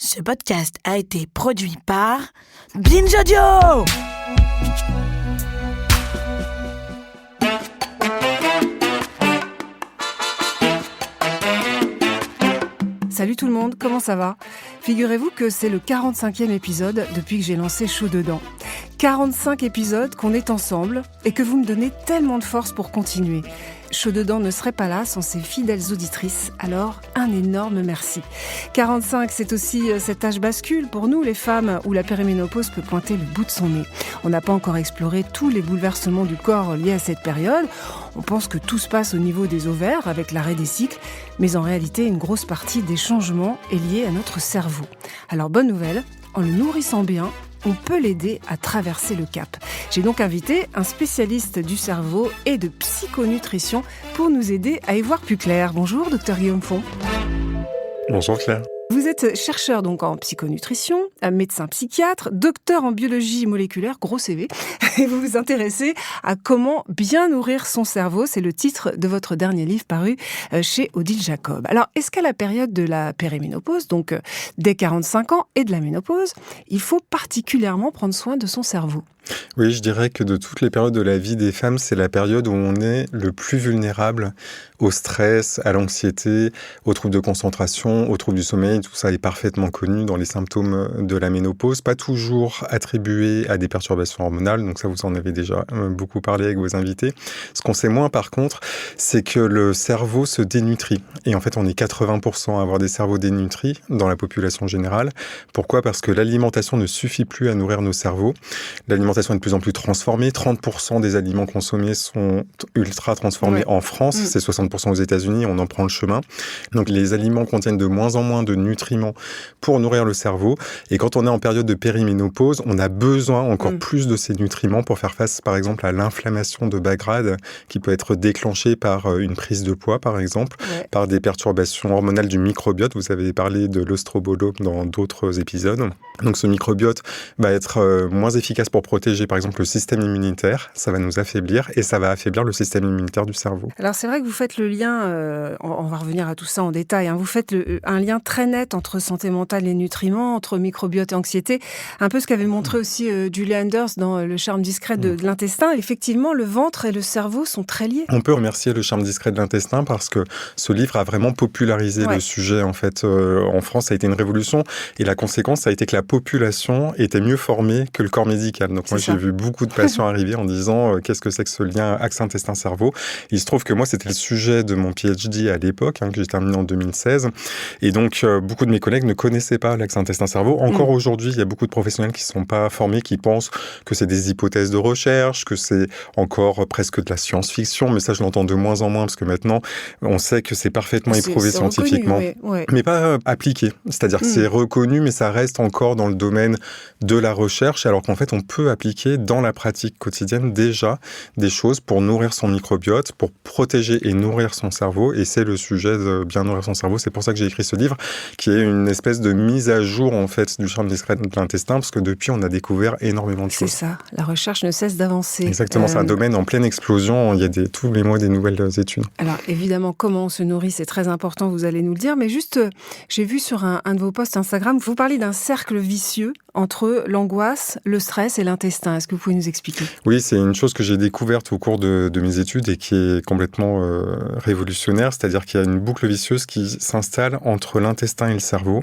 Ce podcast a été produit par Binge Audio. Salut tout le monde, comment ça va ? Figurez-vous que c'est le 45e épisode depuis que j'ai lancé Chaud Dedans. 45 épisodes qu'on est ensemble et que vous me donnez tellement de force pour continuer. Chaud Dedans ne serait pas là sans ses fidèles auditrices, alors un énorme merci. 45, c'est aussi cet âge bascule pour nous les femmes où la périménopause peut pointer le bout de son nez. On n'a pas encore exploré tous les bouleversements du corps liés à cette période. On pense que tout se passe au niveau des ovaires avec l'arrêt des cycles, mais en réalité une grosse partie des changements est liée à notre cerveau. Alors bonne nouvelle, en le nourrissant bien, on peut l'aider à traverser le cap. J'ai donc invité un spécialiste du cerveau et de psychonutrition pour nous aider à y voir plus clair. Bonjour, docteur Guillaume Font. Bonjour Claire. Vous êtes chercheur donc en psychonutrition, médecin psychiatre, docteur en biologie moléculaire, gros CV, et vous vous intéressez à comment bien nourrir son cerveau. C'est le titre de votre dernier livre paru chez Odile Jacob. Alors, est-ce qu'à la période de la périménopause, donc dès 45 ans et de la ménopause, il faut particulièrement prendre soin de son cerveau ? Oui, je dirais que de toutes les périodes de la vie des femmes, c'est la période où on est le plus vulnérable au stress, à l'anxiété, aux troubles de concentration, aux troubles du sommeil. Tout ça est parfaitement connu dans les symptômes de la ménopause, pas toujours attribué à des perturbations hormonales. Donc ça, vous en avez déjà beaucoup parlé avec vos invités. Ce qu'on sait moins, par contre, c'est que le cerveau se dénutrit. Et en fait, on est 80% à avoir des cerveaux dénutris dans la population générale. Pourquoi ? Parce que l'alimentation ne suffit plus à nourrir nos cerveaux. L'alimentation est de plus en plus transformée. 30% des aliments consommés sont ultra transformés en France. C'est 60% aux États-Unis. On en prend le chemin. Donc, les aliments contiennent de moins en moins de nutriments pour nourrir le cerveau. Et quand on est en période de périménopause, on a besoin encore plus de ces nutriments pour faire face, par exemple, à l'inflammation de bas grade qui peut être déclenchée par une prise de poids, par exemple, par des perturbations hormonales du microbiote. Vous avez parlé de l'ostrobolome dans d'autres épisodes. Donc, ce microbiote va être moins efficace pour protéger, par exemple, le système immunitaire. Ça va nous affaiblir et ça va affaiblir le système immunitaire du cerveau. Alors, c'est vrai que vous faites le lien, on va revenir à tout ça en détail, vous faites un lien très net entre santé mentale et nutriments, entre microbiote et anxiété. Un peu ce qu'avait montré aussi Julie Anders dans Le charme discret de l'intestin. Effectivement, le ventre et le cerveau sont très liés. On peut remercier Le charme discret de l'intestin parce que ce livre a vraiment popularisé le sujet. En fait, en France, ça a été une révolution et la conséquence, ça a été que la population était mieux formée que le corps médical. Donc moi, j'ai vu beaucoup de patients arriver en disant qu'est-ce que c'est que ce lien axe intestin-cerveau. Il se trouve que moi, c'était le sujet de mon PhD à l'époque, que j'ai terminé en 2016. Et donc, beaucoup de mes collègues ne connaissaient pas l'axe intestin-cerveau. Encore aujourd'hui, il y a beaucoup de professionnels qui ne sont pas formés, qui pensent que c'est des hypothèses de recherche, que c'est encore presque de la science-fiction. Mais ça, je l'entends de moins en moins parce que maintenant, on sait que c'est parfaitement éprouvé scientifiquement, reconnu, mais pas appliqué. C'est-à-dire que c'est reconnu, mais ça reste encore dans le domaine de la recherche, alors qu'en fait, on peut appliquer dans la pratique quotidienne déjà des choses pour nourrir son microbiote, pour protéger et nourrir son cerveau. Et c'est le sujet de bien nourrir son cerveau. C'est pour ça que j'ai écrit ce livre, qui est une espèce de mise à jour en fait du charme discret de l'intestin, parce que depuis, on a découvert énormément de choses. C'est ça, la recherche ne cesse d'avancer. Exactement, c'est un domaine en pleine explosion. Il y a tous les mois des nouvelles études. Alors évidemment, comment on se nourrit, c'est très important, vous allez nous le dire. Mais juste, j'ai vu sur un de vos posts Instagram, vous parlez d'un cercle vicieux entre l'angoisse, le stress et l'intestin. Est-ce que vous pouvez nous expliquer ? Oui, c'est une chose que j'ai découverte au cours de mes études et qui est complètement révolutionnaire. C'est-à-dire qu'il y a une boucle vicieuse qui s'installe entre l'intestin et le cerveau.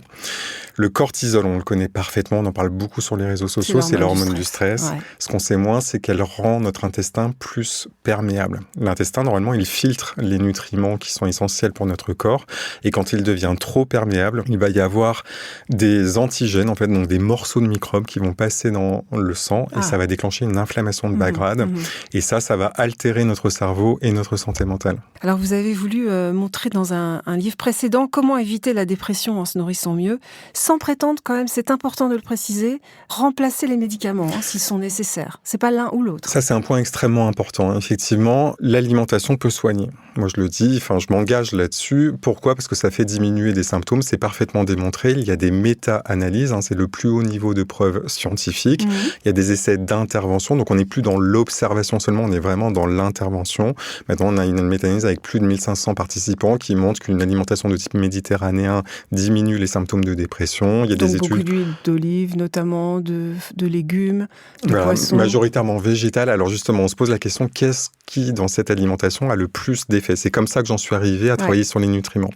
Le cortisol, on le connaît parfaitement, on en parle beaucoup sur les réseaux sociaux, c'est l'hormone du stress. Ce qu'on sait moins, c'est qu'elle rend notre intestin plus perméable. L'intestin, normalement, il filtre les nutriments qui sont essentiels pour notre corps. Et quand il devient trop perméable, il va y avoir des antigènes, en fait, donc des morceaux de microbes qui vont passer dans le sang et ça va déclencher une inflammation de bas grade. Et ça va altérer notre cerveau et notre santé mentale. Alors, vous avez voulu montrer dans un livre précédent comment éviter la dépression en se nourrissant mieux, sans prétendre quand même, c'est important de le préciser, remplacer les médicaments s'ils sont nécessaires. C'est pas l'un ou l'autre. Ça, c'est un point extrêmement important. Effectivement, l'alimentation peut soigner. Moi, je le dis, je m'engage là-dessus. Pourquoi ? Parce que ça fait diminuer des symptômes. C'est parfaitement démontré. Il y a des méta-analyses. C'est le plus haut niveau de preuves scientifiques. Il y a des essais essais d'intervention. Donc, on n'est plus dans l'observation seulement, on est vraiment dans l'intervention. Maintenant, on a une méta-analyse avec plus de 1500 participants qui montrent qu'une alimentation de type méditerranéen diminue les symptômes de dépression. Il y a donc des beaucoup études... d'huile d'olive, notamment de légumes, de poissons. Majoritairement végétal. Alors justement, on se pose la question, qu'est-ce qui, dans cette alimentation, a le plus d'effets? C'est comme ça que j'en suis arrivé à travailler sur les nutriments.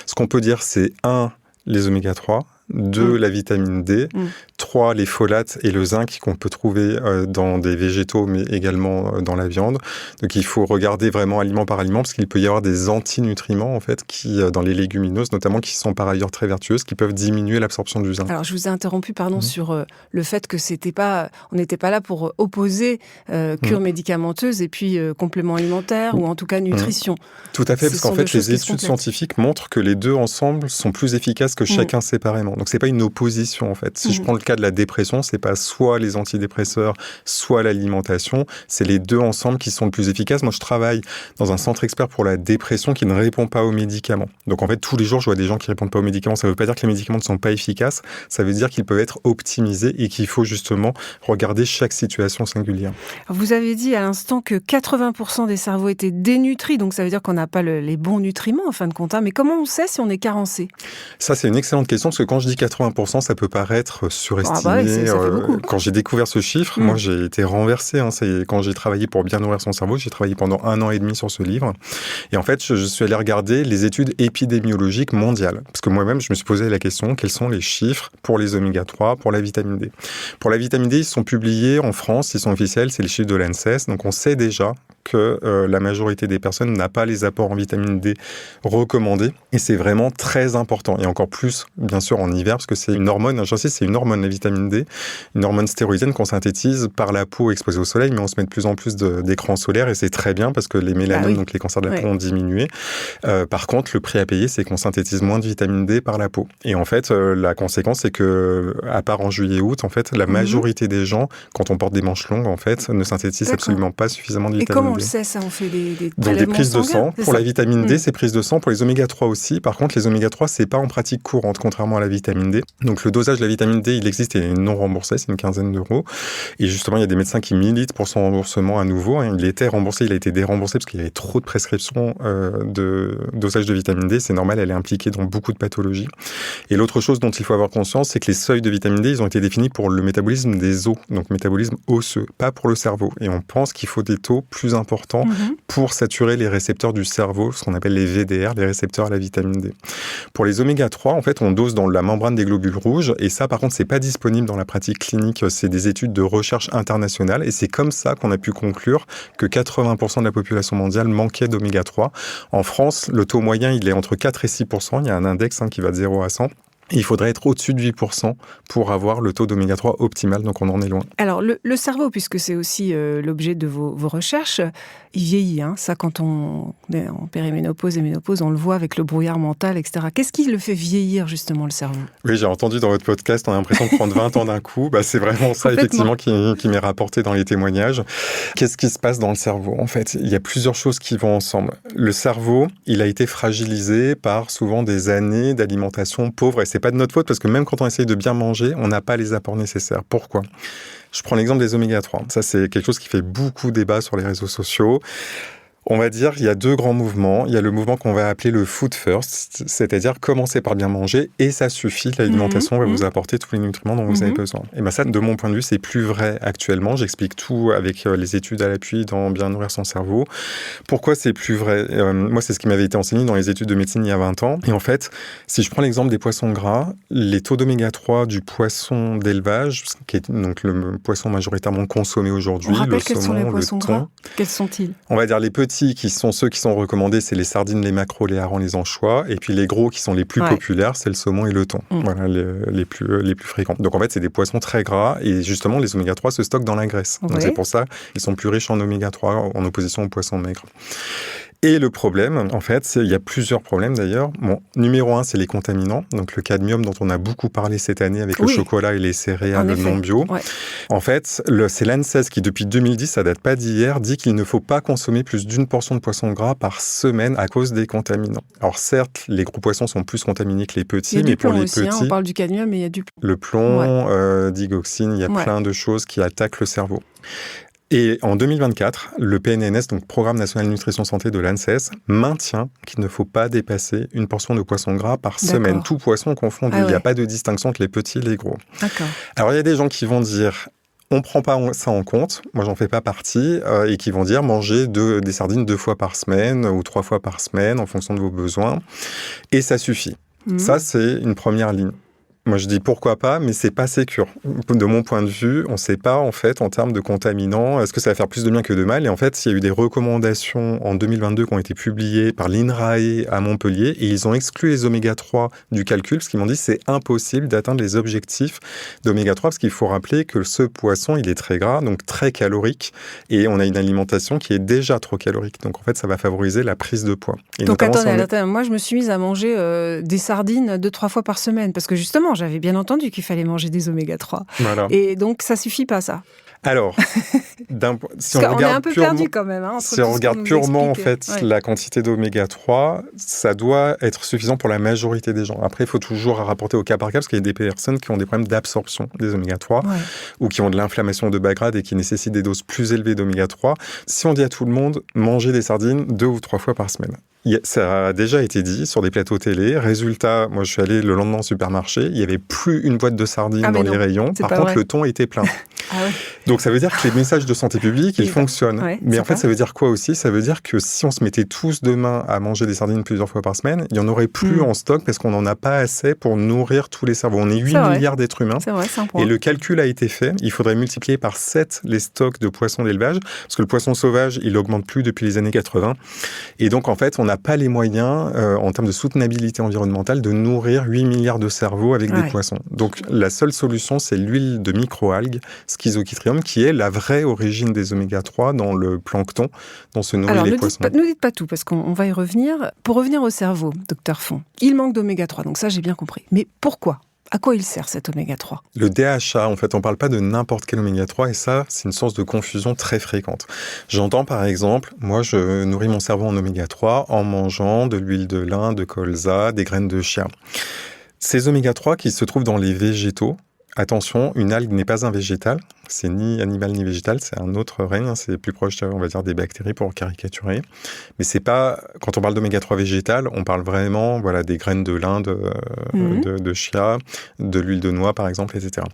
Ce qu'on peut dire, c'est 1, les oméga 3, 2, la vitamine D, 3, les folates et le zinc qu'on peut trouver dans des végétaux, mais également dans la viande. Donc il faut regarder vraiment aliment par aliment, parce qu'il peut y avoir des antinutriments, en fait, qui, dans les légumineuses notamment, qui sont par ailleurs très vertueuses, qui peuvent diminuer l'absorption du zinc. Alors je vous ai interrompu, sur le fait que on n'était pas là pour opposer cure médicamenteuse et puis complément alimentaire, ou en tout cas nutrition. Tout à fait, parce qu'en fait, les études scientifiques montrent que les deux ensemble sont plus efficaces que chacun séparément. Donc c'est pas une opposition, en fait. Si je prends le cas de la dépression, c'est pas soit les antidépresseurs, soit l'alimentation, c'est les deux ensemble qui sont le plus efficaces. Moi, je travaille dans un centre expert pour la dépression qui ne répond pas aux médicaments. Donc en fait, tous les jours, je vois des gens qui répondent pas aux médicaments. Ça veut pas dire que les médicaments ne sont pas efficaces, ça veut dire qu'ils peuvent être optimisés et qu'il faut justement regarder chaque situation singulière. Vous avez dit à l'instant que 80% des cerveaux étaient dénutris, donc ça veut dire qu'on n'a pas les bons nutriments en fin de compte. Mais comment on sait si on est carencé? Ça, c'est une excellente question, parce que quand je dis 80%, ça peut paraître surestimé. Ça fait beaucoup. Quand j'ai découvert ce chiffre, moi, j'ai été renversé. C'est quand j'ai travaillé pour bien nourrir son cerveau, j'ai travaillé pendant 1 an et demi sur ce livre. Et en fait, je suis allé regarder les études épidémiologiques mondiales. Parce que moi-même, je me suis posé la question, quels sont les chiffres pour les oméga 3, pour la vitamine D? Pour la vitamine D, ils sont publiés en France, ils sont officiels, c'est les chiffres de l'ANSES. Donc on sait déjà que la majorité des personnes n'a pas les apports en vitamine D recommandés. Et c'est vraiment très important. Et encore plus, bien sûr, en hiver, parce que c'est une hormone, j'insiste, c'est une hormone, la vitamine D, une hormone stéroïdienne qu'on synthétise par la peau exposée au soleil, mais on se met de plus en plus d'écrans solaires, et c'est très bien parce que les mélanomes, donc les cancers de la peau, ont diminué. Par contre, le prix à payer, c'est qu'on synthétise moins de vitamine D par la peau. Et en fait, la conséquence, c'est que, à part en juillet-août, en fait, la majorité des gens, quand on porte des manches longues, en fait, ne synthétisent absolument pas suffisamment de vitamine D. On le sait, ça, on fait des donc des prises de sang. Pour la vitamine D, c'est prise de sang. Pour les oméga 3 aussi. Par contre, les oméga 3, c'est pas en pratique courante, contrairement à la vitamine D. Donc le dosage de la vitamine D, il existe et il est non remboursé, c'est une quinzaine d'euros. Et justement, il y a des médecins qui militent pour son remboursement à nouveau. Il était remboursé, il a été déremboursé parce qu'il y avait trop de prescriptions de dosage de vitamine D. C'est normal, elle est impliquée dans beaucoup de pathologies. Et l'autre chose dont il faut avoir conscience, c'est que les seuils de vitamine D, ils ont été définis pour le métabolisme des os, donc métabolisme osseux, pas pour le cerveau. Et on pense qu'il faut des taux plus importants pour saturer les récepteurs du cerveau, ce qu'on appelle les VDR, les récepteurs à la vitamine D. Pour les oméga 3, en fait, on dose dans la membrane des globules rouges, et ça, par contre, c'est pas disponible dans la pratique clinique, c'est des études de recherche internationale, et c'est comme ça qu'on a pu conclure que 80% de la population mondiale manquait d'oméga 3. En France, le taux moyen, il est entre 4 et 6%, il y a un index qui va de 0 à 100. Il faudrait être au-dessus de 8% pour avoir le taux d'oméga 3 optimal, donc on en est loin. Alors, le cerveau, puisque c'est aussi l'objet de vos recherches, il vieillit. Ça, quand on est en périménopause et ménopause, on le voit avec le brouillard mental, etc. Qu'est-ce qui le fait vieillir, justement, le cerveau? Oui, j'ai entendu dans votre podcast, on a l'impression de prendre 20 ans d'un coup. C'est vraiment ça, effectivement, qui m'est rapporté dans les témoignages. Qu'est-ce qui se passe dans le cerveau? En fait, il y a plusieurs choses qui vont ensemble. Le cerveau, il a été fragilisé par souvent des années d'alimentation pauvre, et c'est pas de notre faute, parce que même quand on essaye de bien manger, on n'a pas les apports nécessaires. Pourquoi? Je prends l'exemple des oméga 3. Ça, c'est quelque chose qui fait beaucoup débat sur les réseaux sociaux. On va dire qu'il y a 2 grands mouvements. Il y a le mouvement qu'on va appeler le food first, c'est-à-dire commencer par bien manger et ça suffit, l'alimentation va vous apporter tous les nutriments dont vous avez besoin. Et ça, de mon point de vue, c'est plus vrai actuellement. J'explique tout avec les études à l'appui dans Bien nourrir son cerveau. Pourquoi c'est plus vrai? Moi, c'est ce qui m'avait été enseigné dans les études de médecine il y a 20 ans. Et en fait, si je prends l'exemple des poissons gras, les taux d'oméga 3 du poisson d'élevage, qui est donc le poisson majoritairement consommé aujourd'hui, le saumon, le thon. Quels sont-ils? On va dire les petits qui sont ceux qui sont recommandés, c'est les sardines, les maquereaux, les harengs, les anchois. Et puis les gros qui sont les plus populaires, c'est le saumon et le thon. Voilà, les plus fréquents. Donc en fait, c'est des poissons très gras. Et justement, les oméga 3 se stockent dans la graisse. Donc c'est pour ça qu'ils sont plus riches en oméga 3 en opposition aux poissons maigres. Et le problème, en fait, il y a plusieurs problèmes d'ailleurs. Bon, numéro 1, c'est les contaminants. Donc le cadmium dont on a beaucoup parlé cette année avec le chocolat et les céréales non bio. Ouais. En fait, c'est l'ANSES qui, depuis 2010, ça date pas d'hier, dit qu'il ne faut pas consommer plus d'1 portion de poisson gras par semaine à cause des contaminants. Alors certes, les gros poissons sont plus contaminés que les petits, mais pour les aussi, petits... on parle du cadmium, mais il y a du plomb. Le plomb, digoxine, il y a plein de choses qui attaquent le cerveau. Et en 2024, le PNNS, donc Programme National Nutrition Santé de l'ANSES, maintient qu'il ne faut pas dépasser 1 portion de poisson gras par semaine. Tout poisson confondu. Il n'y a pas de distinction entre les petits et les gros. D'accord. Alors, il y a des gens qui vont dire... On ne prend pas ça en compte, moi j'en fais pas partie, et qui vont dire manger des sardines 2 fois par semaine ou 3 fois par semaine en fonction de vos besoins, et ça suffit. Ça, c'est une première ligne. Moi, je dis pourquoi pas, mais c'est pas sécure. De mon point de vue, on ne sait pas, en fait, en termes de contaminants, est-ce que ça va faire plus de bien que de mal? Et en fait, il y a eu des recommandations en 2022 qui ont été publiées par l'INRAE à Montpellier, et ils ont exclu les oméga-3 du calcul, parce qu'ils m'ont dit que c'est impossible d'atteindre les objectifs d'oméga-3, parce qu'il faut rappeler que ce poisson, il est très gras, donc très calorique, et on a une alimentation qui est déjà trop calorique. Donc, en fait, ça va favoriser la prise de poids. Et donc, attendez, moi, je me suis mise à manger des sardines 2-3 fois par semaine, parce que justement, j'avais bien entendu qu'il fallait manger des oméga-3. Voilà. Et donc, ça suffit pas, ça. Alors, si on est un peu perdu quand même. Si on regarde purement en fait la quantité d'oméga-3, ça doit être suffisant pour la majorité des gens. Après, il faut toujours rapporter au cas par cas, parce qu'il y a des personnes qui ont des problèmes d'absorption des oméga-3 ou qui ont de l'inflammation de bas grade et qui nécessitent des doses plus élevées d'oméga-3. Si on dit à tout le monde, mangez des sardines 2 ou 3 fois par semaine. Ça a déjà été dit sur des plateaux télé. Résultat, moi je suis allé le lendemain au supermarché, il n'y avait plus une boîte de sardines dans les rayons. Par contre, le thon était plein. Donc ça veut dire que les messages de santé publique, ils fonctionnent. Mais en fait, ça veut dire quoi aussi? Ça veut dire que si on se mettait tous demain à manger des sardines plusieurs fois par semaine, il n'y en aurait plus en stock parce qu'on n'en a pas assez pour nourrir tous les cerveaux. On est 8 milliards d'êtres humains. C'est vrai, c'est un point. Et le calcul a été fait. Il faudrait multiplier par 7 les stocks de poissons d'élevage, parce que le poisson sauvage, il n'augmente plus depuis les années 80. Et donc, en fait, on n'a pas les moyens, en termes de soutenabilité environnementale, de nourrir 8 milliards de cerveaux avec des poissons. Donc, la seule solution, c'est l'huile de microalgues, Schizochytrium, qui est la vraie origine des oméga-3 dans le plancton dont se nourrissent les poissons. Ne dites pas tout, parce qu'on va y revenir. Pour revenir au cerveau, docteur Font, il manque d'oméga-3, donc ça, j'ai bien compris. Mais pourquoi ? À quoi il sert cet oméga-3 ? Le DHA, en fait, on ne parle pas de n'importe quel oméga-3 et ça, c'est une source de confusion très fréquente. J'entends par exemple, moi je nourris mon cerveau en oméga-3 en mangeant de l'huile de lin, de colza, des graines de chia. Ces oméga-3 qui se trouvent dans les végétaux, attention, une algue n'est pas un végétal, c'est ni animal ni végétal, c'est un autre règne, c'est plus proche, on va dire, des bactéries pour caricaturer. Mais c'est pas, quand on parle d'oméga-3 végétal, on parle vraiment, des graines de lin, de chia, de l'huile de noix par exemple, etc.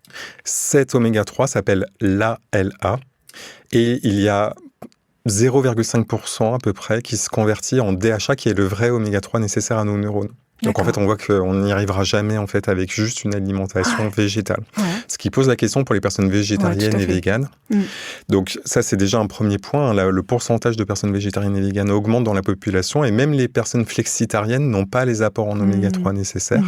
Cet oméga-3 s'appelle l'ALA et il y a 0,5% à peu près qui se convertit en DHA, qui est le vrai oméga-3 nécessaire à nos neurones. Donc en fait, on voit qu'on n'y arrivera jamais en fait avec juste une alimentation végétale. Ce qui pose la question pour les personnes végétariennes et véganes. Donc ça, c'est déjà un premier point. Le pourcentage de personnes végétariennes et véganes augmente dans la population et même les personnes flexitariennes n'ont pas les apports en oméga-3 nécessaires.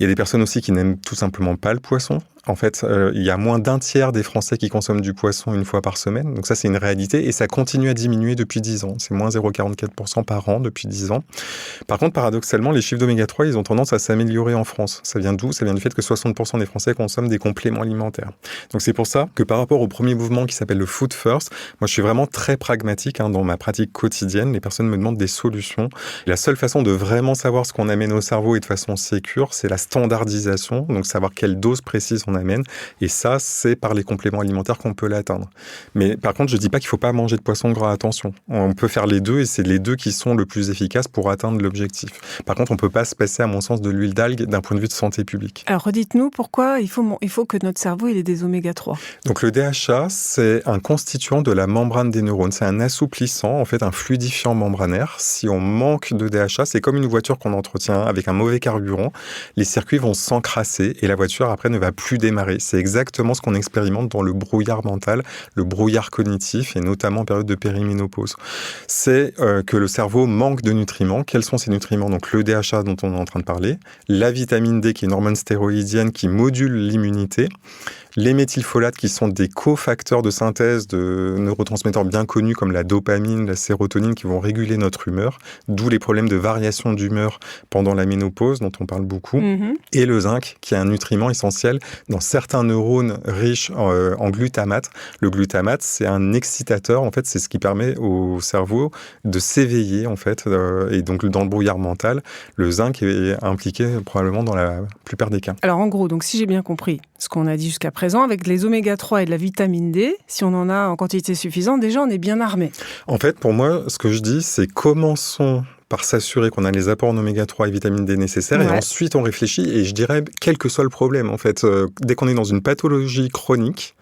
Il y a des personnes aussi qui n'aiment tout simplement pas le poisson. En fait, il y a moins d'un tiers des Français qui consomment du poisson 1 fois par semaine. Donc ça, c'est une réalité. Et ça continue à diminuer depuis 10 ans. C'est moins 0,44% par an depuis 10 ans. Par contre, paradoxalement, les chiffres d'oméga-3, ils ont tendance à s'améliorer en France. Ça vient d'où ? Ça vient du fait que 60% des Français consomment des compléments alimentaires. Donc c'est pour ça que par rapport au premier mouvement qui s'appelle le Food First, moi, je suis vraiment très pragmatique dans ma pratique quotidienne. Les personnes me demandent des solutions. La seule façon de vraiment savoir ce qu'on amène au cerveau et de façon sécure, c'est la standardisation. Donc savoir quelle dose précise on amène. Et ça, c'est par les compléments alimentaires qu'on peut l'atteindre. Mais par contre, je ne dis pas qu'il ne faut pas manger de poisson gras, attention. On peut faire les deux et c'est les deux qui sont le plus efficaces pour atteindre l'objectif. Par contre, on ne peut pas se passer, à mon sens, de l'huile d'algue d'un point de vue de santé publique. Alors, redites-nous pourquoi il faut que notre cerveau ait des oméga-3. Donc, le DHA, c'est un constituant de la membrane des neurones. C'est un assouplissant, en fait, un fluidifiant membranaire. Si on manque de DHA, c'est comme une voiture qu'on entretient avec un mauvais carburant. Les circuits vont s'encrasser et la voiture, après, ne va plus démarrer. C'est exactement ce qu'on expérimente dans le brouillard mental, le brouillard cognitif, et notamment en période de périménopause. C'est que le cerveau manque de nutriments. Quels sont ces nutriments ? Donc le DHA dont on est en train de parler, la vitamine D qui est une hormone stéroïdienne qui module l'immunité, Les méthylfolates, qui sont des cofacteurs de synthèse de neurotransmetteurs bien connus comme la dopamine, la sérotonine, qui vont réguler notre humeur, d'où les problèmes de variation d'humeur pendant la ménopause, dont on parle beaucoup. Et le zinc, qui est un nutriment essentiel dans certains neurones riches en glutamate. Le glutamate, c'est un excitateur, en fait, c'est ce qui permet au cerveau de s'éveiller, en fait. Et donc, dans le brouillard mental, le zinc est impliqué probablement dans la plupart des cas. Alors, en gros, donc, si j'ai bien compris ce qu'on a dit jusqu'à présent, avec les oméga 3 et de la vitamine D, si on en a en quantité suffisante, déjà, on est bien armé. En fait, pour moi, ce que je dis, c'est commençons par s'assurer qu'on a les apports en oméga 3 et vitamine D nécessaires, et ensuite on réfléchit, et je dirais, quel que soit le problème, en fait, dès qu'on est dans une pathologie chronique,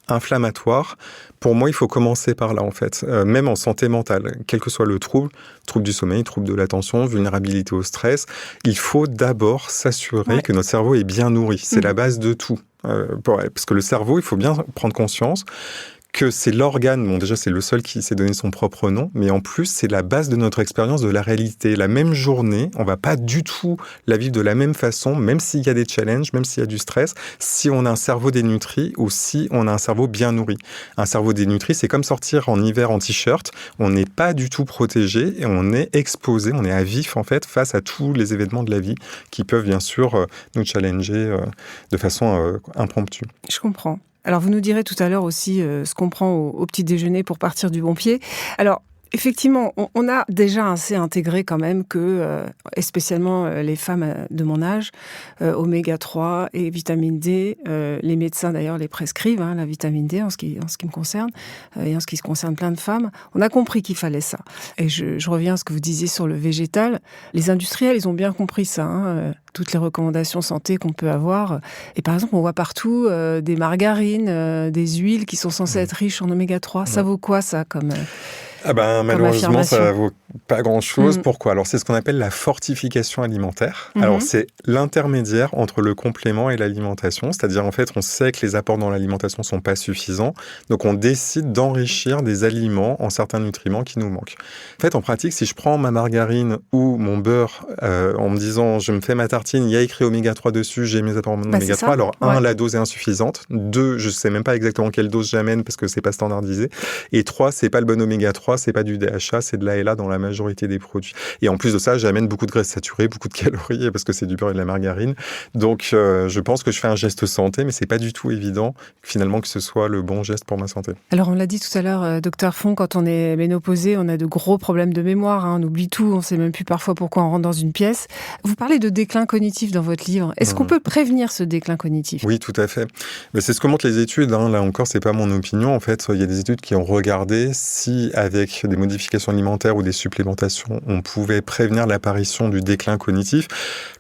inflammatoire, pour moi, il faut commencer par là, en fait, même en santé mentale, quel que soit le trouble du sommeil, trouble de l'attention, vulnérabilité au stress, il faut d'abord s'assurer que notre cerveau est bien nourri, c'est la base de tout, parce que le cerveau, il faut bien prendre conscience que c'est l'organe, bon déjà c'est le seul qui s'est donné son propre nom, mais en plus c'est la base de notre expérience de la réalité. La même journée, on va pas du tout la vivre de la même façon, même s'il y a des challenges, même s'il y a du stress, si on a un cerveau dénutri ou si on a un cerveau bien nourri. Un cerveau dénutri, c'est comme sortir en hiver en t-shirt, on n'est pas du tout protégé et on est exposé, on est à vif en fait face à tous les événements de la vie qui peuvent bien sûr nous challenger de façon impromptue. Je comprends. Alors, vous nous direz tout à l'heure aussi ce qu'on prend au petit déjeuner pour partir du bon pied. Alors, effectivement, on a déjà assez intégré quand même que, et spécialement les femmes de mon âge, oméga 3 et vitamine D, les médecins d'ailleurs les prescrivent, la vitamine D en ce qui me concerne, et en ce qui concerne plein de femmes. On a compris qu'il fallait ça. Et je reviens à ce que vous disiez sur le végétal. Les industriels, ils ont bien compris ça, toutes les recommandations santé qu'on peut avoir. Et par exemple, on voit partout des margarines, des huiles qui sont censées être riches en oméga 3. Ça vaut quoi, ça, comme malheureusement, ça vaut pas grand-chose. Pourquoi ? Alors, c'est ce qu'on appelle la fortification alimentaire. Alors, c'est l'intermédiaire entre le complément et l'alimentation. C'est-à-dire, en fait, on sait que les apports dans l'alimentation sont pas suffisants. Donc, on décide d'enrichir des aliments en certains nutriments qui nous manquent. En fait, en pratique, si je prends ma margarine ou mon beurre en me disant, je me fais ma tartine, il y a écrit oméga 3 dessus, j'ai mes apports en oméga 3. Alors, la dose est insuffisante. 2, je sais même pas exactement quelle dose j'amène parce que c'est pas standardisé. Et 3, c'est pas le bon oméga 3, c'est pas du DHA, c'est de l'ALA dans la majorité des produits. Et en plus de ça, j'amène beaucoup de graisses saturées, beaucoup de calories, parce que c'est du beurre et de la margarine. Donc, je pense que je fais un geste santé, mais c'est pas du tout évident, finalement, que ce soit le bon geste pour ma santé. Alors, on l'a dit tout à l'heure, docteur Font, quand on est ménopausé, on a de gros problèmes de mémoire, on oublie tout, on sait même plus parfois pourquoi on rentre dans une pièce. Vous parlez de déclin cognitif dans votre livre. Est-ce qu'on peut prévenir ce déclin cognitif ? Oui, tout à fait. Mais c'est ce que montrent les études. Là encore, c'est pas mon opinion. En fait, il y a des études qui ont regardé si, avec des modifications alimentaires ou des supplémentations, on pouvait prévenir l'apparition du déclin cognitif.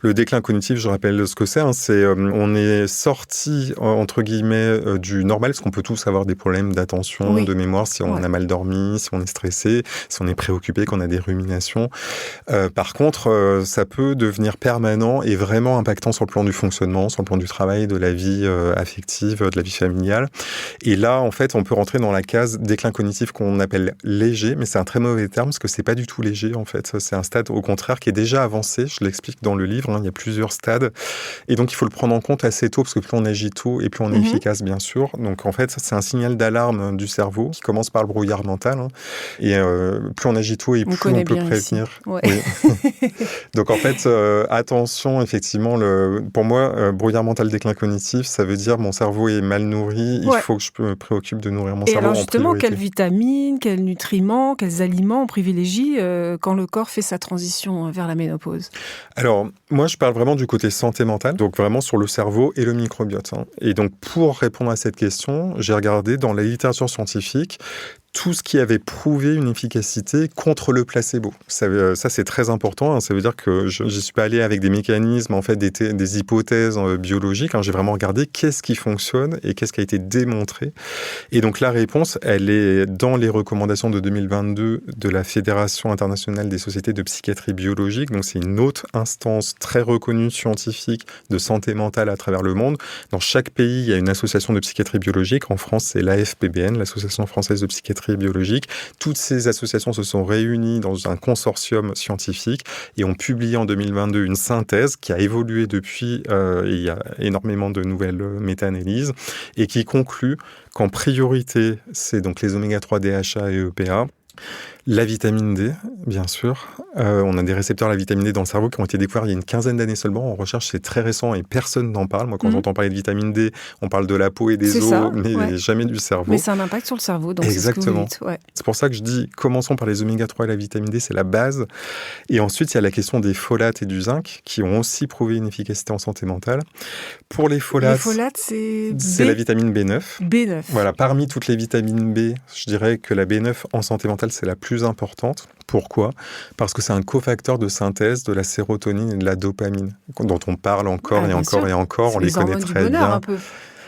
Le déclin cognitif, je rappelle ce que c'est. C'est on est sorti, entre guillemets, du normal, parce qu'on peut tous avoir des problèmes d'attention, de mémoire, si on a mal dormi, si on est stressé, si on est préoccupé, qu'on a des ruminations. Par contre, ça peut devenir permanent et vraiment impactant sur le plan du fonctionnement, sur le plan du travail, de la vie affective, de la vie familiale. Et là, en fait, on peut rentrer dans la case déclin cognitif qu'on appelle léger, mais c'est un très mauvais terme parce que c'est pas du tout léger, en fait. C'est un stade, au contraire, qui est déjà avancé. Je l'explique dans le livre, il y a plusieurs stades. Et donc, il faut le prendre en compte assez tôt, parce que plus on agit tôt et plus on est efficace, bien sûr. Donc, en fait, c'est un signal d'alarme du cerveau qui commence par le brouillard mental. Et plus on agit tôt et plus on peut prévenir. Ouais. Oui. Donc, en fait, attention, effectivement, pour moi, brouillard mental, déclin cognitif, ça veut dire mon cerveau est mal nourri, il faut que je me préoccupe de nourrir mon cerveau en priorité. Et alors, justement, quelles vitamines, quels nutriments, quels aliments on privilégie quand le corps fait sa transition vers la ménopause ? Alors, moi, je parle vraiment du côté santé mentale, donc vraiment sur le cerveau et le microbiote. Et donc, pour répondre à cette question, j'ai regardé dans la littérature scientifique tout ce qui avait prouvé une efficacité contre le placebo. Ça c'est très important. Ça veut dire que je ne suis pas allé avec des mécanismes, en fait, des hypothèses biologiques. J'ai vraiment regardé qu'est-ce qui fonctionne et qu'est-ce qui a été démontré. Et donc, la réponse, elle est dans les recommandations de 2022 de la Fédération internationale des sociétés de psychiatrie biologique. Donc, c'est une autre instance très reconnue scientifique de santé mentale à travers le monde. Dans chaque pays, il y a une association de psychiatrie biologique. En France, c'est l'AFPBN, l'Association française de psychiatrie biochimie biologique. Toutes ces associations se sont réunies dans un consortium scientifique et ont publié en 2022 une synthèse qui a évolué depuis. Il y a énormément de nouvelles méta-analyses et qui conclut qu'en priorité, c'est donc les oméga-3, DHA et EPA. La vitamine D, bien sûr. On a des récepteurs à la vitamine D dans le cerveau qui ont été découverts il y a une quinzaine d'années seulement. En recherche, c'est très récent et personne n'en parle. Moi, quand j'entends parler de vitamine D, on parle de la peau et des os, mais jamais du cerveau. Mais c'est un impact sur le cerveau, donc exactement. C'est ce que vous dites. Ouais. C'est pour ça que je dis, commençons par les oméga-3 et la vitamine D, c'est la base. Et ensuite, il y a la question des folates et du zinc, qui ont aussi prouvé une efficacité en santé mentale. Pour les folates, c'est la vitamine B9. B9. Voilà, parmi toutes les vitamines B, je dirais que la B9 en santé mentale, c'est la plus importante. Pourquoi ? Parce que c'est un cofacteur de synthèse de la sérotonine et de la dopamine, dont on parle encore et encore et encore. On les connaît très bien. Un peu.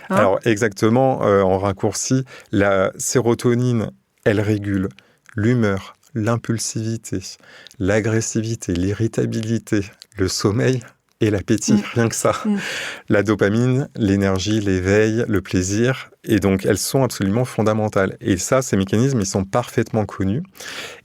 Alors exactement, en raccourci, la sérotonine, elle régule l'humeur, l'impulsivité, l'agressivité, l'irritabilité, le sommeil et l'appétit, rien que ça. La dopamine, l'énergie, l'éveil, le plaisir. Et donc, elles sont absolument fondamentales. Et ça, ces mécanismes, ils sont parfaitement connus.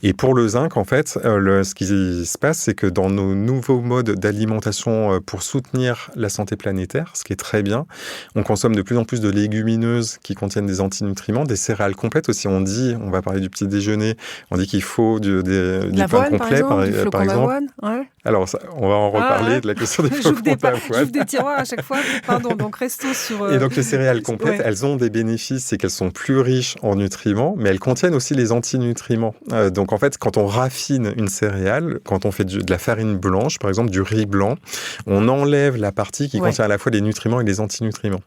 Et pour le zinc, en fait, ce qui se passe, c'est que dans nos nouveaux modes d'alimentation pour soutenir la santé planétaire, ce qui est très bien, on consomme de plus en plus de légumineuses qui contiennent des antinutriments, des céréales complètes aussi. On va parler du petit déjeuner, on dit qu'il faut du pain complet, par exemple. Ouais. Alors, on va en reparler de la question des flocons d'avoine. J'ouvre des tiroirs à chaque fois. Pardon, donc restons sur... Et donc, les céréales complètes, elles ont des bénéfices, c'est qu'elles sont plus riches en nutriments, mais elles contiennent aussi les antinutriments. Donc en fait, quand on raffine une céréale, quand on fait de la farine blanche, par exemple du riz blanc, on enlève la partie qui contient à la fois les nutriments et les antinutriments.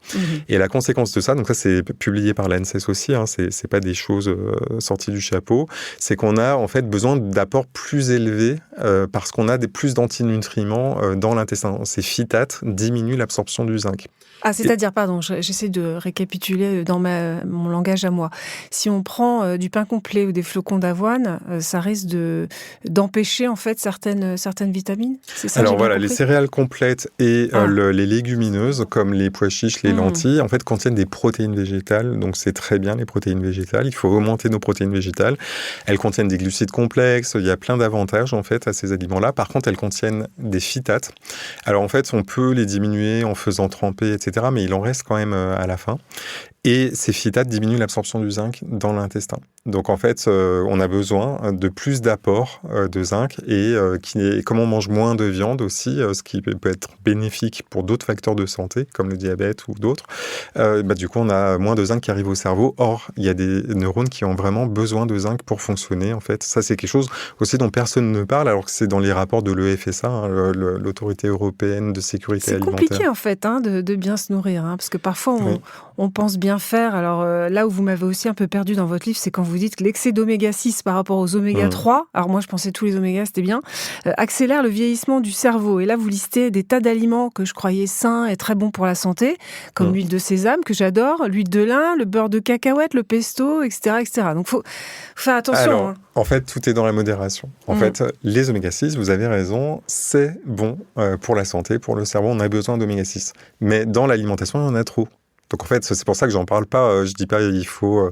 Et la conséquence de ça, donc ça c'est publié par l'ANSES aussi, c'est pas des choses sorties du chapeau, c'est qu'on a en fait besoin d'apports plus élevés parce qu'on a plus d'antinutriments dans l'intestin. Ces phytates diminuent l'absorption du zinc. Ah, c'est-à-dire, pardon, j'essaie de récapituler dans mon langage à moi. Si on prend du pain complet ou des flocons d'avoine, ça risque d'empêcher en fait certaines vitamines. C'est ça. Alors voilà, les céréales complètes et les légumineuses, comme les pois chiches, les lentilles, en fait contiennent des protéines végétales. Donc c'est très bien les protéines végétales. Il faut augmenter nos protéines végétales. Elles contiennent des glucides complexes. Il y a plein d'avantages en fait à ces aliments-là. Par contre, elles contiennent des phytates. Alors en fait, on peut les diminuer en faisant tremper, etc. Mais il en reste quand même à la fin. Et ces phytates diminuent l'absorption du zinc dans l'intestin. Donc en fait, on a besoin de plus d'apports de zinc et comme on mange moins de viande aussi, ce qui peut être bénéfique pour d'autres facteurs de santé, comme le diabète ou d'autres, du coup on a moins de zinc qui arrive au cerveau. Or, il y a des neurones qui ont vraiment besoin de zinc pour fonctionner. En fait, ça c'est quelque chose aussi dont personne ne parle, alors que c'est dans les rapports de l'EFSA, l'Autorité européenne de sécurité alimentaire. C'est compliqué en fait de bien se nourrir, parce que parfois on pense bien faire. Alors là où vous m'avez aussi un peu perdu dans votre livre, c'est quand vous dites que l'excès d'oméga 6 par rapport aux oméga 3, alors moi je pensais tous les oméga, c'était bien, accélère le vieillissement du cerveau. Et là vous listez des tas d'aliments que je croyais sains et très bons pour la santé, comme l'huile de sésame que j'adore, l'huile de lin, le beurre de cacahuète, le pesto, etc. etc. Donc faut faire attention. Alors, en fait, tout est dans la modération. En fait, les oméga 6, vous avez raison, c'est bon pour la santé, pour le cerveau, on a besoin d'oméga 6. Mais dans l'alimentation, il y en a trop. Donc en fait, c'est pour ça que j'en parle pas. Je dis pas il faut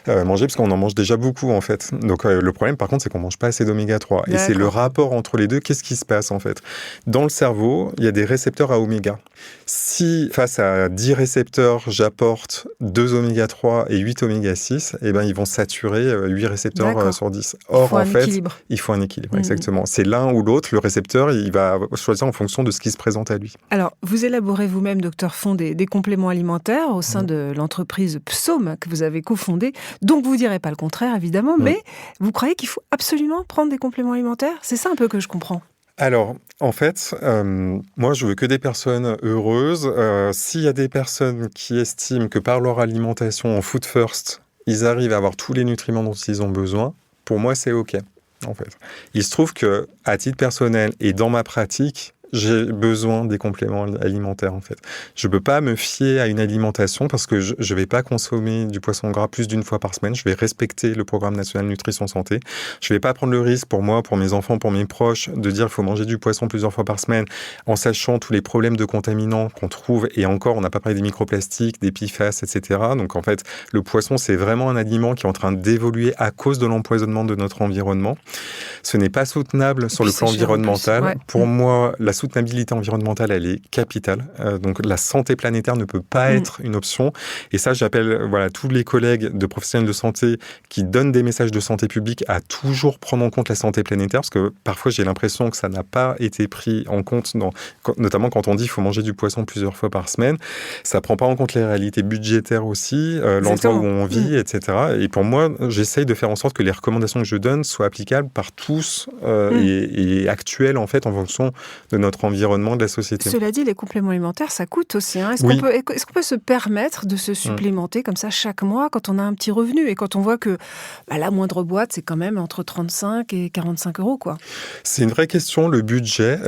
manger parce qu'on en mange déjà beaucoup en fait. Donc le problème par contre, c'est qu'on mange pas assez d'oméga 3. Et c'est le rapport entre les deux. Qu'est-ce qui se passe en fait ? Dans le cerveau, il y a des récepteurs à oméga. Si face à 10 récepteurs, j'apporte 2 oméga 3 et 8 oméga 6, eh ben ils vont saturer 8 récepteurs sur 10. Or en fait, il faut un équilibre. Exactement. C'est l'un ou l'autre. Le récepteur, il va choisir en fonction de ce qui se présente à lui. Alors, vous élaborez vous-même, docteur Font, des compléments alimentaires au sein de l'entreprise Psaume que vous avez cofondée. Donc, vous ne direz pas le contraire, évidemment, mais vous croyez qu'il faut absolument prendre des compléments alimentaires ? C'est ça un peu que je comprends. Alors, en fait, moi, je veux que des personnes heureuses. S'il y a des personnes qui estiment que par leur alimentation en food first, ils arrivent à avoir tous les nutriments dont ils ont besoin, pour moi, c'est OK. En fait, il se trouve que, à titre personnel et dans ma pratique, j'ai besoin des compléments alimentaires, en fait. Je ne peux pas me fier à une alimentation parce que je ne vais pas consommer du poisson gras plus d'une fois par semaine. Je vais respecter le programme national nutrition santé. Je ne vais pas prendre le risque pour moi, pour mes enfants, pour mes proches, de dire qu'il faut manger du poisson plusieurs fois par semaine en sachant tous les problèmes de contaminants qu'on trouve. Et encore, on n'a pas parlé des microplastiques, des PFAS, etc. Donc, en fait, le poisson, c'est vraiment un aliment qui est en train d'évoluer à cause de l'empoisonnement de notre environnement. Ce n'est pas soutenable sur le plan environnemental. Ouais. Pour moi, la soutenabilité environnementale, elle est capitale. Donc, la santé planétaire ne peut pas être une option. Et ça, j'appelle tous les collègues de professionnels de santé qui donnent des messages de santé publique à toujours prendre en compte la santé planétaire, parce que parfois, j'ai l'impression que ça n'a pas été pris en compte, notamment quand on dit qu'il faut manger du poisson plusieurs fois par semaine. Ça ne prend pas en compte les réalités budgétaires aussi, l'endroit où on vit, etc. Et pour moi, j'essaye de faire en sorte que les recommandations que je donne soient applicables par tous et actuelles, en fait, en fonction de notre environnement, de la société. Cela dit, les compléments alimentaires, ça coûte aussi. Est-ce qu'on peut se permettre de se supplémenter comme ça chaque mois quand on a un petit revenu et quand on voit que la moindre boîte, c'est quand même entre 35 et 45 €, quoi. C'est une vraie question, le budget.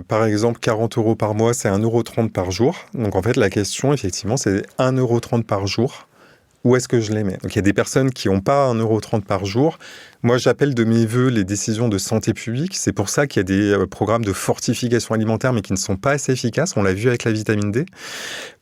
Par exemple, 40 € par mois, c'est 1,30 € par jour. Donc, en fait, la question, effectivement, c'est 1,30 € par jour. Où est-ce que je les mets ? Donc, il y a des personnes qui n'ont pas 1,30 € par jour. Moi, j'appelle de mes voeux les décisions de santé publique. C'est pour ça qu'il y a des programmes de fortification alimentaire, mais qui ne sont pas assez efficaces. On l'a vu avec la vitamine D.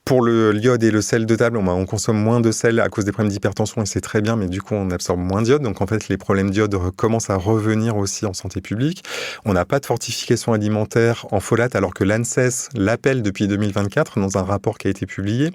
Pour le iode et le sel de table, on consomme moins de sel à cause des problèmes d'hypertension et c'est très bien, mais du coup, on absorbe moins d'iode. Donc, en fait, les problèmes d'iode commencent à revenir aussi en santé publique. On n'a pas de fortification alimentaire en folate, alors que l'ANSES l'appelle depuis 2024 dans un rapport qui a été publié.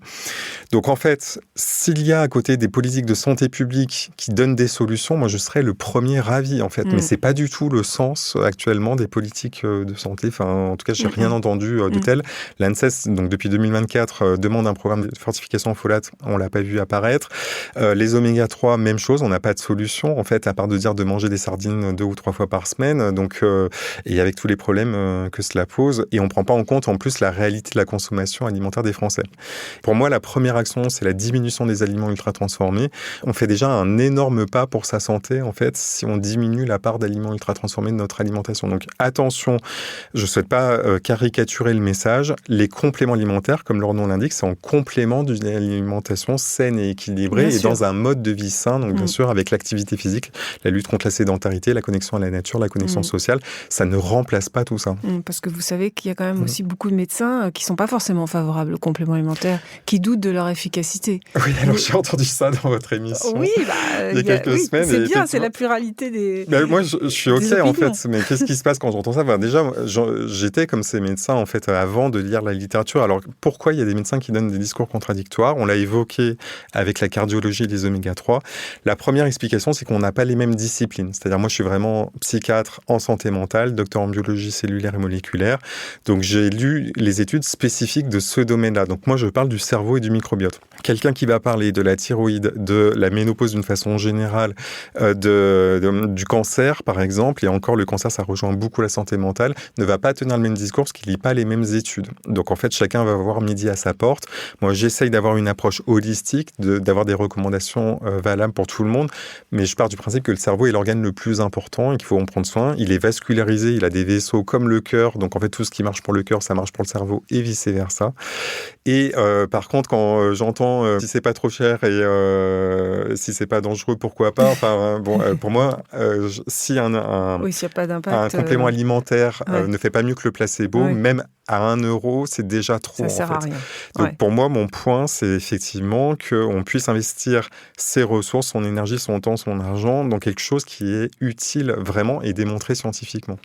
Donc, en fait, s'il y a à côté des politiques de santé publique qui donnent des solutions, moi, je serais le premier ravi, en fait. Mais c'est pas du tout le sens actuellement des politiques de santé. Enfin, en tout cas, j'ai rien entendu de tel. L'ANSES, donc depuis 2024, demande un programme de fortification en folate, on l'a pas vu apparaître. Les oméga 3, même chose, on n'a pas de solution, en fait, à part de dire de manger des sardines 2 ou 3 fois par semaine. Donc, et avec tous les problèmes que cela pose. Et on prend pas en compte, en plus, la réalité de la consommation alimentaire des Français. Pour moi, la première action, c'est la diminution des aliments ultra transformés. On fait déjà un énorme pas pour sa santé, en fait, si on diminue la part d'aliments ultra transformés de notre alimentation. Donc, attention, je souhaite pas caricaturer le message. Les compléments alimentaires, comme leur nom l'indique, c'est en complément d'une alimentation saine et équilibrée et dans un mode de vie sain. Donc, bien sûr, avec l'activité physique, la lutte contre la sédentarité, la connexion à la nature, la connexion sociale, ça ne remplace pas tout ça. Parce que vous savez qu'il y a quand même aussi beaucoup de médecins qui ne sont pas forcément favorables aux compléments alimentaires, qui doutent de leur efficacité. Oui, alors j'ai entendu ça dans votre émission il y a quelques semaines. C'est bien, c'est la pluralité des moi, je suis OK, en fait. Mais qu'est-ce qui se passe quand j'entends ça ? Déjà, j'étais comme ces médecins, en fait, avant de lire la littérature. Alors, pourquoi il y a des médecins qui donnent des discours contradictoires ? On l'a évoqué avec la cardiologie et les oméga 3. La première explication, c'est qu'on n'a pas les mêmes disciplines. C'est-à-dire, moi, je suis vraiment psychiatre en santé mentale, docteur en biologie cellulaire et moléculaire. Donc, j'ai lu les études spécifiques de ce domaine-là. Donc, moi, je parle du cerveau et du microbiote. Quelqu'un qui va parler de la thyroïde, de la ménopause d'une façon générale, du cancer, par exemple, et encore le cancer, ça rejoint beaucoup la santé mentale, ne va pas tenir le même discours parce qu'il ne lit pas les mêmes études. Donc, en fait, chacun va avoir midi à sa porte. Moi, j'essaye d'avoir une approche holistique, d'avoir des recommandations valables pour tout le monde, mais je pars du principe que le cerveau est l'organe le plus important et qu'il faut en prendre soin. Il est vascularisé, il a des vaisseaux comme le cœur, donc en fait, tout ce qui marche pour le cœur, ça marche pour le cerveau et vice-versa. Et par contre, quand j'entends si c'est pas trop cher et si c'est pas dangereux, pourquoi pas. Enfin, pour moi, si un complément alimentaire ne fait pas mieux que le placebo, même à 1 €, c'est déjà trop. Ça sert à rien. Donc pour moi, mon point, c'est effectivement qu'on puisse investir ses ressources, son énergie, son temps, son argent dans quelque chose qui est utile vraiment et démontré scientifiquement.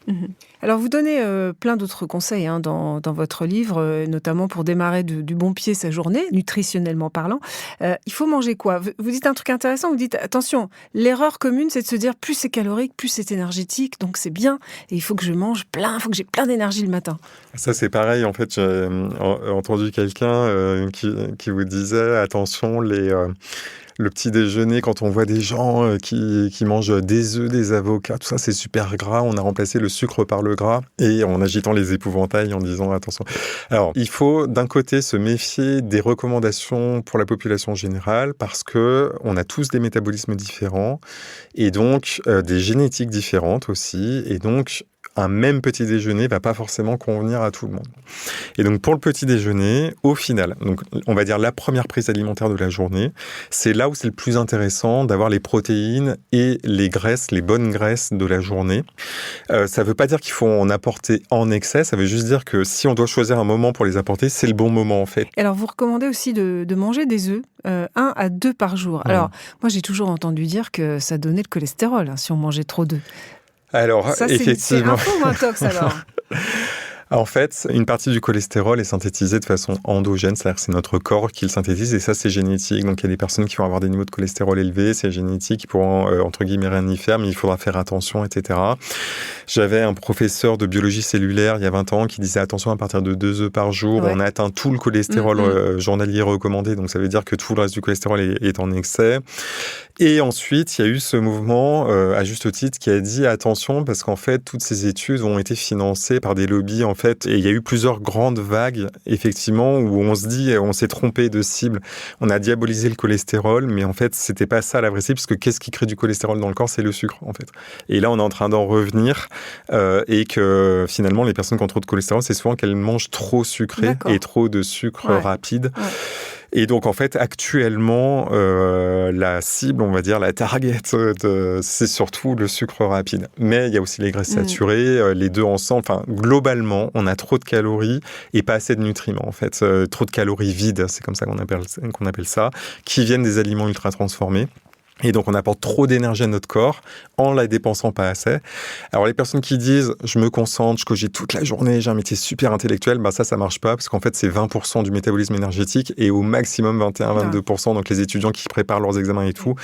Alors, vous donnez plein d'autres conseils dans votre livre, notamment pour démarrer du bon pied sa journée, nutritionnellement parlant. Il faut manger quoi ? Vous dites un truc intéressant, vous dites, attention, l'erreur commune, c'est de se dire plus c'est calorique, plus c'est énergétique, donc c'est bien, et il faut que je mange plein, il faut que j'ai plein d'énergie le matin. Ça, c'est pareil, en fait, j'ai entendu quelqu'un qui vous disait, attention, le petit déjeuner, quand on voit des gens qui mangent des œufs, des avocats, tout ça, c'est super gras. On a remplacé le sucre par le gras et en agitant les épouvantails, en disant attention. Alors, il faut d'un côté se méfier des recommandations pour la population générale parce que on a tous des métabolismes différents et donc des génétiques différentes aussi. Et donc, un même petit déjeuner va pas forcément convenir à tout le monde. Et donc pour le petit déjeuner, au final, donc on va dire la première prise alimentaire de la journée, c'est là où c'est le plus intéressant d'avoir les protéines et les graisses, les bonnes graisses de la journée. Ça veut pas dire qu'il faut en apporter en excès, ça veut juste dire que si on doit choisir un moment pour les apporter, c'est le bon moment en fait. Alors vous recommandez aussi de manger des œufs, 1 à 2 par jour. Alors moi j'ai toujours entendu dire que ça donnait le cholestérol si on mangeait trop d'œufs. Alors, ça, effectivement. C'est un faux ou un tox alors? En fait, une partie du cholestérol est synthétisée de façon endogène, c'est-à-dire que c'est notre corps qui le synthétise et ça, c'est génétique. Donc, il y a des personnes qui vont avoir des niveaux de cholestérol élevés, c'est génétique, qui pourront, entre guillemets, rien y faire, mais il faudra faire attention, etc. J'avais un professeur de biologie cellulaire il y a 20 ans qui disait attention, à partir de 2 œufs par jour, on atteint tout le cholestérol journalier recommandé, donc ça veut dire que tout le reste du cholestérol est en excès. Et ensuite, il y a eu ce mouvement, à juste titre, qui a dit attention, parce qu'en fait, toutes ces études ont été financées par des lobbies, en fait, et il y a eu plusieurs grandes vagues, effectivement, où on se dit, on s'est trompé de cible. On a diabolisé le cholestérol, mais en fait, c'était pas ça la vraie cible, parce que qu'est-ce qui crée du cholestérol dans le corps? C'est le sucre, en fait. Et là, on est en train d'en revenir, et que finalement, les personnes qui ont trop de cholestérol, c'est souvent qu'elles mangent trop sucré et trop de sucre rapide. Ouais. Et donc, en fait, actuellement, la cible, on va dire, la target, c'est surtout le sucre rapide. Mais il y a aussi les graisses saturées, les deux ensemble. Enfin, globalement, on a trop de calories et pas assez de nutriments, en fait. Trop de calories vides, c'est comme ça qu'on appelle ça, qui viennent des aliments ultra transformés. Et donc, on apporte trop d'énergie à notre corps en la dépensant pas assez. Alors, les personnes qui disent « je me concentre, je cogite toute la journée, j'ai un métier super intellectuel », ça marche pas parce qu'en fait, c'est 20% du métabolisme énergétique et au maximum 21-22%. Donc, les étudiants qui préparent leurs examens et tout,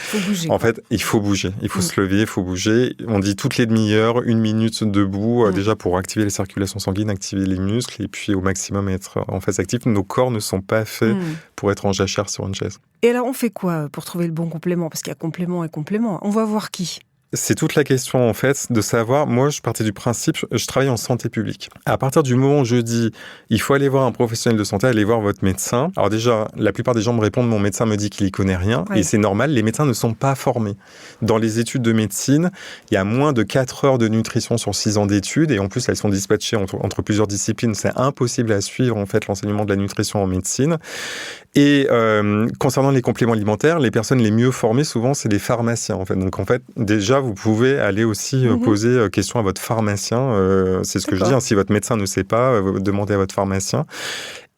en fait, il faut bouger. Il faut se lever, il faut bouger. On dit toutes les demi-heures, 1 minute debout, déjà pour activer les circulations sanguines, activer les muscles et puis au maximum être en phase active. Nos corps ne sont pas faits pour être en jachère sur une chaise. Et alors, on fait quoi pour trouver le bon complément? Parce qu'il y a complément et complément. On va voir qui? C'est toute la question, en fait, de savoir... Moi, je partais du principe, je travaille en santé publique. À partir du moment où je dis, il faut aller voir un professionnel de santé, aller voir votre médecin. Alors déjà, la plupart des gens me répondent, mon médecin me dit qu'il y connaît rien. Oui. Et c'est normal, les médecins ne sont pas formés. Dans les études de médecine, il y a moins de 4 heures de nutrition sur 6 ans d'études. Et en plus, elles sont dispatchées entre plusieurs disciplines. C'est impossible à suivre, en fait, l'enseignement de la nutrition en médecine. Et concernant les compléments alimentaires, les personnes les mieux formées, souvent, c'est les pharmaciens, en fait. Donc, en fait, déjà, vous pouvez aller aussi poser question à votre pharmacien. C'est ce que je dis. Si votre médecin ne sait pas, demandez à votre pharmacien.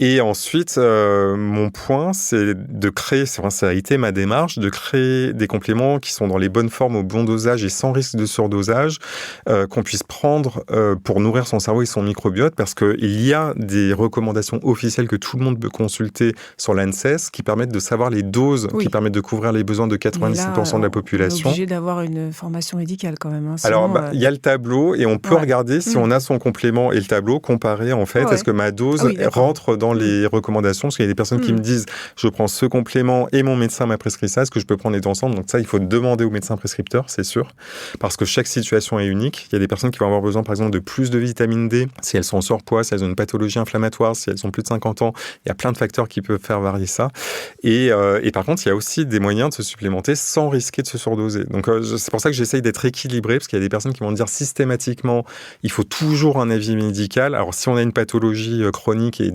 Et ensuite, mon point, c'est de créer, ça a été ma démarche, de créer des compléments qui sont dans les bonnes formes, au bon dosage et sans risque de surdosage, qu'on puisse prendre pour nourrir son cerveau et son microbiote, parce qu'il y a des recommandations officielles que tout le monde peut consulter sur l'ANSES qui permettent de savoir les doses, qui permettent de couvrir les besoins de 97% de la population. On est obligé d'avoir une formation médicale quand même. Sinon, alors, il y a le tableau et on peut regarder si on a son complément et le tableau, comparer en fait, est-ce que ma dose rentre dans les recommandations, parce qu'il y a des personnes qui me disent je prends ce complément et mon médecin m'a prescrit ça, est-ce que je peux prendre les deux ensemble? Donc ça, il faut demander au médecin prescripteur, c'est sûr, parce que chaque situation est unique. Il y a des personnes qui vont avoir besoin, par exemple, de plus de vitamine D, si elles sont en surpoids, si elles ont une pathologie inflammatoire, si elles ont plus de 50 ans, il y a plein de facteurs qui peuvent faire varier ça. Et par contre, il y a aussi des moyens de se supplémenter sans risquer de se surdoser. Donc c'est pour ça que j'essaye d'être équilibré, parce qu'il y a des personnes qui vont dire systématiquement, il faut toujours un avis médical. Alors si on a une pathologie chronique et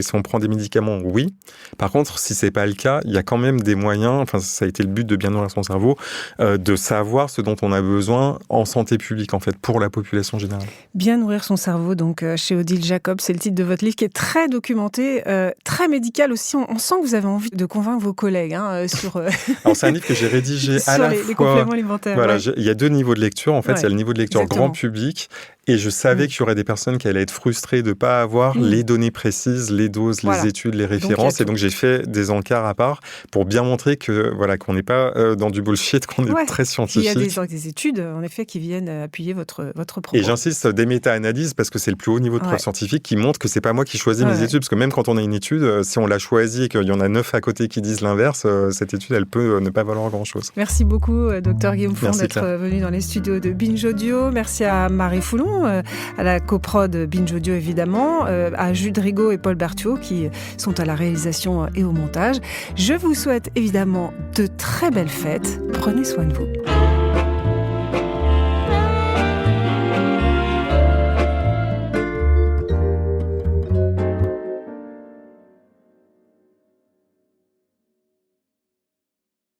si on prend des médicaments, oui. Par contre, si c'est pas le cas, il y a quand même des moyens, enfin ça a été le but de bien nourrir son cerveau, de savoir ce dont on a besoin en santé publique, en fait, pour la population générale. Bien nourrir son cerveau, donc chez Odile Jacob, c'est le titre de votre livre qui est très documenté, très médical aussi. On sent que vous avez envie de convaincre vos collègues sur... Alors c'est un livre que j'ai rédigé à la fois... les compléments alimentaires. Voilà, il y a 2 niveaux de lecture, en fait. Il y a le niveau de lecture grand public, et je savais qu'il y aurait des personnes qui allaient être frustrées de ne pas avoir les données précises, les doses, les études, les références. Donc j'ai fait des encarts à part pour bien montrer que qu'on n'est pas dans du bullshit, qu'on est très scientifique. Il y a des études, en effet, qui viennent appuyer votre propos. Et j'insiste, des méta-analyses, parce que c'est le plus haut niveau de preuve scientifique qui montre que c'est pas moi qui choisis mes études. Parce que même quand on a une étude, si on l'a choisie et qu'il y en a 9 à côté qui disent l'inverse, cette étude, elle peut ne pas valoir grand-chose. Merci beaucoup, Dr Guillaume Fourn, d'être venu dans les studios de Binge Audio. Merci à Marie Foulon, à la coprod Binge Audio évidemment, à Jude Rigaud et Paul Berthiaud qui sont à la réalisation et au montage. Je vous souhaite évidemment de très belles fêtes. Prenez soin de vous.